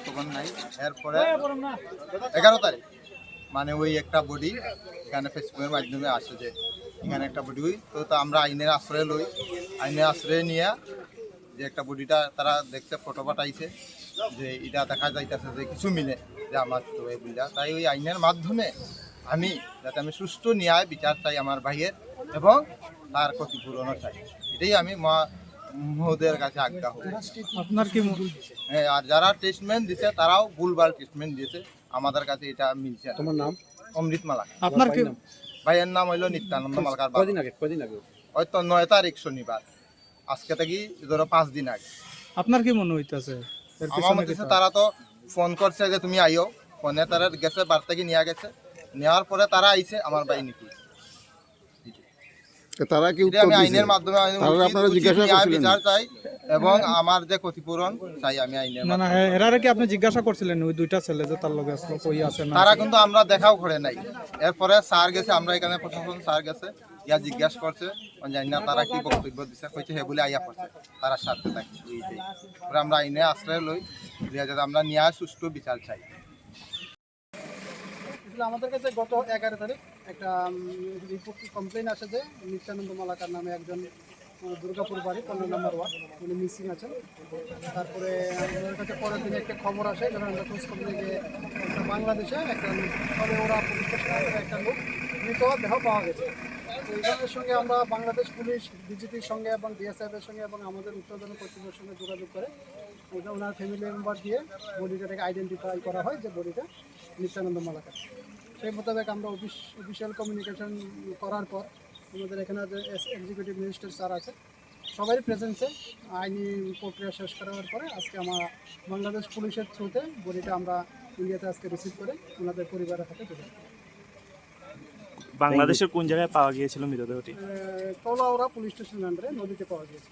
তখন নাই এরপরে 11 তারিখ মানে ওই একটা বডি এখানে ফেসবুকের মাধ্যমে আসে যে এখানে একটা বডি তো আমরা আইনের আশ্রয় লই, আইনের আশ্রয় নিয়ে যে একটা বডিটা তারা দেখছে ফটো পাঠাইছে যে এটা দেখা যাইতেছে যে কিছু মিলে যে আমার তো এগুলা তাই ওই আইনের মাধ্যমে আমি যাতে আমি সুষ্ঠু ন্যায় বিচার চাই আমার ভাইয়ের এবং তার ক্ষতিপূরণও চাই, এটাই আমি মহোদয়ের কাছে আজ্ঞা হই। আপনার কি হ্যাঁ, আর যারা ট্রিটমেন্ট দিছে তারাও ভুলভাল ট্রিটমেন্ট দিয়েছে, আমাদের কাছে এটা মিলছে না। তোমার নাম? অমৃত মালাক। আপনার কি ভাইয়ের নাম হইল নিত্যানন্দ মালাকার। কদিন আগে হয়তো 9 তারিখ শনিবার, আজকে থেকে ধরো 5 দিন আগে। আপনার কি মনে হইতাছে আমার মতে তারা তো ফোন করছে যে তুমি আইও, ফোনে তারা গেছে বার থেকে নিয়ে গেছে, নেওয়ার পরে তারা আইছে আমার বাড়ি নিতে। তারা কি আমি আইনের মাধ্যমে আপনারা জিজ্ঞাসা করছিলেন বিচার চাই এবং আমার যে ক্ষতিপূরণ চাই আমি আইনের না না এরারে কি আপনি জিজ্ঞাসা করছিলেন ওই দুইটা ছেলে যে তার লগে আসলো কই আছে না? তারা কিন্তু আমরা দেখাও করে নাই। এরপরে স্যার গেছে, আমরা এখানে প্রশাসন স্যার গেছে, ইয়া জিজ্ঞাসা করছে জানি না তারা কি বক্তব্য দিচ্ছে, কইছে হে বলে আইয়া পড়ছে তারা সাথে থাকি। আমরা আইনে আশ্রয় লই, যাতে আমরা ন্যায় সুষ্ঠু বিচার চাই। আমাদের কাছে গত 11 তারিখ একটা রিপোর্ট কমপ্লেন আসে যে নিত্যানন্দ মালাকার নামে একজন দুর্গাপুর বাড়ি 15 নম্বর ওয়ার্ড উনি মিসিং আছেন। তারপরে আমাদের কাছে পরের দিনে একটা খবর আসে যখন আমরা খোঁজ খবর নিয়ে যে একটা বাংলাদেশে একটা লোক, তবে ওরা পুলিশ স্টেশনে একটা লোক মৃত দেহ পাওয়া গেছে। তো এইজনের সঙ্গে আমরা বাংলাদেশ পুলিশ ডিজিপির সঙ্গে এবং ডিএসএফের সঙ্গে এবং আমাদের উত্তরধর্ম কর্তৃপক্ষের সঙ্গে যোগাযোগ করে ওনার ফ্যামিলি মেম্বার দিয়ে বডিটাকে আইডেন্টিফাই করা হয় যে বডিটা নিত্যানন্দ মালাকার। সেই মোতাবেক আমরা অফিসিয়াল কমিউনিকেশন করার পর আমাদের এখানে যে এক্সিকিউটিভ ম্যাজিস্ট্রেট স্যার আছে সবারই প্রেজেন্সে আইনি প্রক্রিয়া শেষ করার পরে আজকে আমরা বাংলাদেশ পুলিশের থ্রুতে বডিটা আমরা ইন্ডিয়াতে আজকে রিসিভ করে ওনাদের পরিবারের হাতে তুলে দিই। বাংলাদেশের কোন জায়গায় পাওয়া গিয়েছিল মৃতদেহটি? কলাউড়া পুলিশ স্টেশন আন্ডারে নদীতে পাওয়া গিয়েছে।